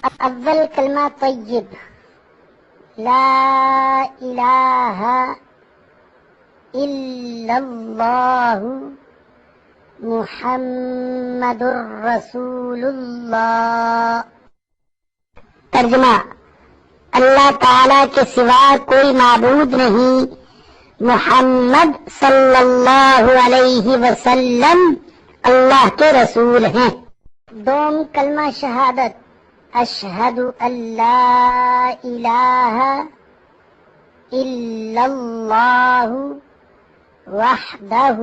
اول کلمہ طیب، لا الہ الا اللہ محمد الرسول اللہ۔ ترجمہ: اللہ تعالی کے سوا کوئی معبود نہیں، محمد صلی اللہ علیہ وسلم اللہ کے رسول ہیں۔ دوم کلمہ شہادت، اشہد ان لا الہ الا اللہ وحدہ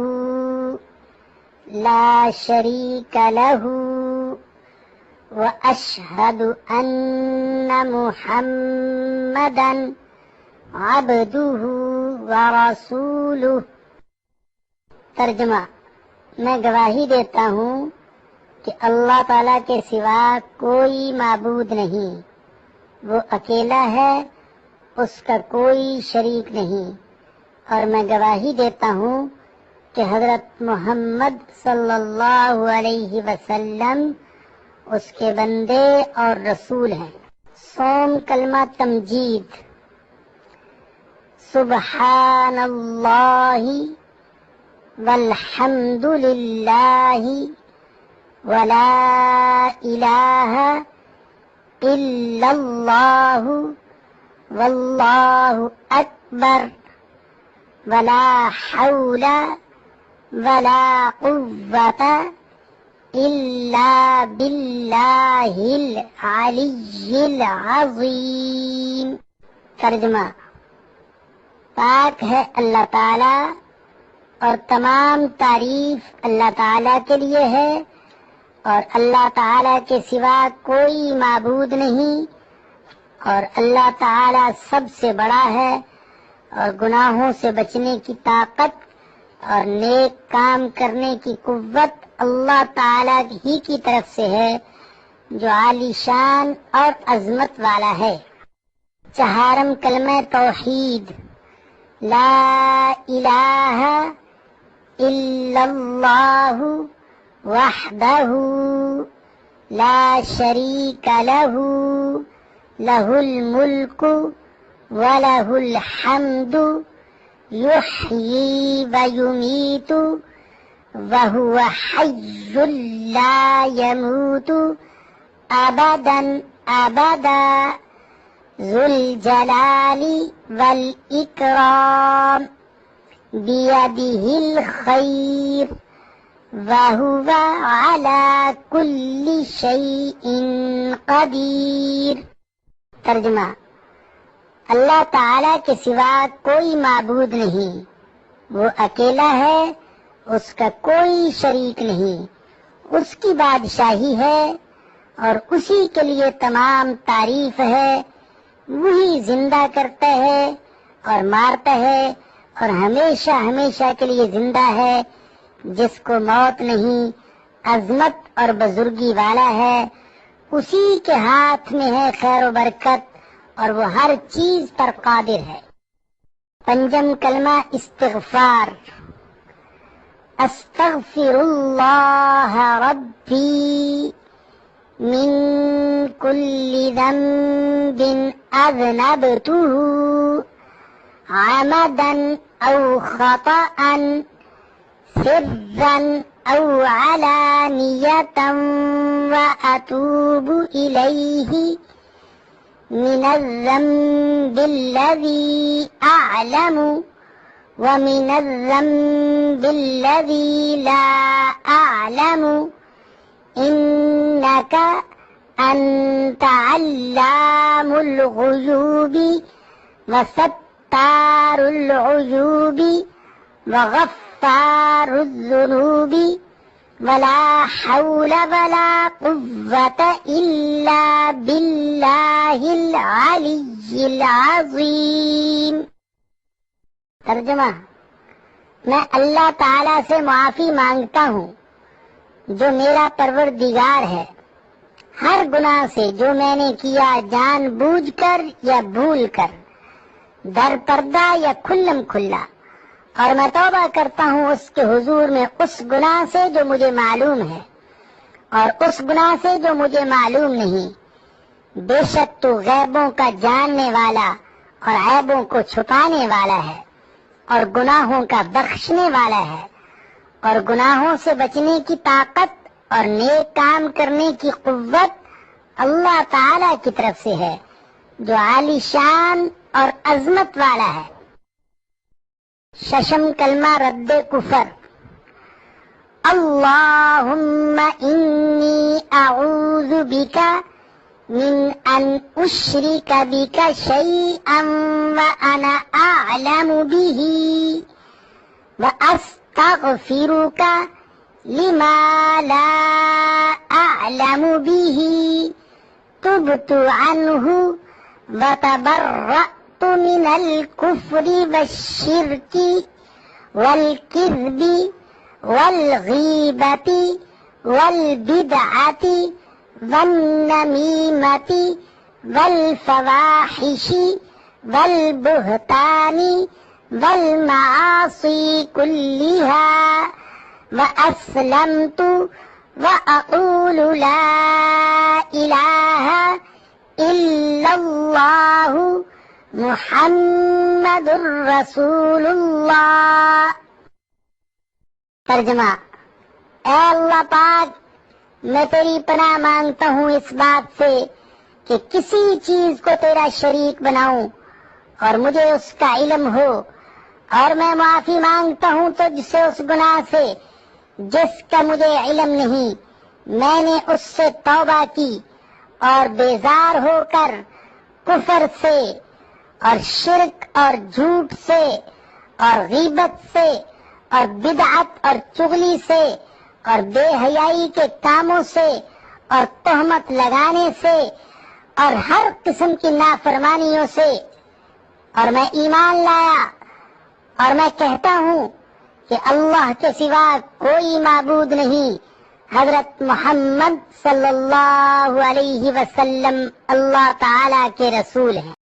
لا شریک لہ واشہد ان محمدا عبدہ ورسولہ۔ ترجمہ: میں گواہی دیتا ہوں کہ اللہ تعالیٰ کے سوا کوئی معبود نہیں، وہ اکیلا ہے، اس کا کوئی شریک نہیں، اور میں گواہی دیتا ہوں کہ حضرت محمد صلی اللہ علیہ وسلم اس کے بندے اور رسول ہیں۔ سوم کلمہ تمجید، سبحان اللہ والحمد للہ ولا الہ الا اللہ واللہ اکبر ولا حول ولا قوة الا باللہ العلی العظیم۔ ترجمہ: پاک ہے اللہ تعالی اور تمام تعریف اللہ تعالی کے لیے ہے، اور اللہ تعالی کے سوا کوئی معبود نہیں، اور اللہ تعالی سب سے بڑا ہے، اور گناہوں سے بچنے کی طاقت اور نیک کام کرنے کی قوت اللہ تعالی ہی کی طرف سے ہے، جو عالی شان اور عظمت والا ہے۔ چہارم کلمہ توحید، لا الہ الا اللہ وحدہ لا شریک لہ لہ الملک وَلَهُ الْحَمْدُ يُحْيِي وَيُمِيتُ وَهُوَ حَيٌّ لَا يَمُوتُ أَبَدًا أَبَدًا ذُو الْجَلَالِ وَالْإِكْرَامِ بِيَدِهِ الْخَيْرُ وَهُوَ عَلَى كُلِّ شَيْءٍ قَدِيرٌ۔ ترجمہ: اللہ تعالیٰ کے سوا کوئی معبود نہیں، وہ اکیلا ہے، اس کا کوئی شریک نہیں، اس کی بادشاہی ہے اور اسی کے لیے تمام تعریف ہے، وہی زندہ کرتا ہے اور مارتا ہے اور ہمیشہ ہمیشہ کے لیے زندہ ہے، جس کو موت نہیں، عظمت اور بزرگی والا ہے، اسی کے ہاتھ میں ہے خیر و برکت اور وہ ہر چیز پر قادر ہے۔ پنجم کلمہ استغفار، استغفر اللہ ربی من کل ذنب اذنبتہ عمدا او خطأ سرا او علانیة واتوب الیہ من الذنب الذي أعلم ومن الذنب الذي لا أعلم إنك أنت علام الغيوب وستار العيوب وغفار الذنوب ولا حول ولا قوة إلا بالله العلي العظيم۔ ترجمہ: میں اللہ تعالیٰ سے معافی مانگتا ہوں جو میرا پروردگار ہے، ہر گناہ سے جو میں نے کیا جان بوجھ کر یا بھول کر، در پردہ یا کھلم کھلا، اور میں توبہ کرتا ہوں اس کے حضور میں اس گناہ سے جو مجھے معلوم ہے اور اس گناہ سے جو مجھے معلوم نہیں، بے شک تو غیبوں کا جاننے والا اور عیبوں کو چھپانے والا ہے اور گناہوں کا بخشنے والا ہے، اور گناہوں سے بچنے کی طاقت اور نیک کام کرنے کی قوت اللہ تعالی کی طرف سے ہے جو عالی شان اور عظمت والا ہے۔ ششم کلمہ رد کفر۔ اللہم انی اعوذ بک من ان اشرک بک شیئا وانا اعلم به واستغفرک لما لا اعلم به تبت عنہ وتبرأت من الكفر والشرك والكذب والغیبة والبدعة والنميمة والفواحش والبهتان والمعاصي كلها وأسلمت وأقول لا إله إلا الله محمد رسول اللہ۔ ترجمہ: اے اللہ پاک، میں تیری پناہ مانگتا ہوں اس بات سے کہ کسی چیز کو تیرا شریک بناؤں اور مجھے اس کا علم ہو، اور میں معافی مانگتا ہوں تجھ سے اس گناہ سے جس کا مجھے علم نہیں۔ میں نے اس سے توبہ کی اور بیزار ہو کر کفر سے اور شرک اور جھوٹ سے اور غیبت سے اور بدعت اور چغلی سے اور بے حیائی کے کاموں سے اور تہمت لگانے سے اور ہر قسم کی نافرمانیوں سے، اور میں ایمان لایا اور میں کہتا ہوں کہ اللہ کے سوا کوئی معبود نہیں، حضرت محمد صلی اللہ علیہ وسلم اللہ تعالی کے رسول ہیں۔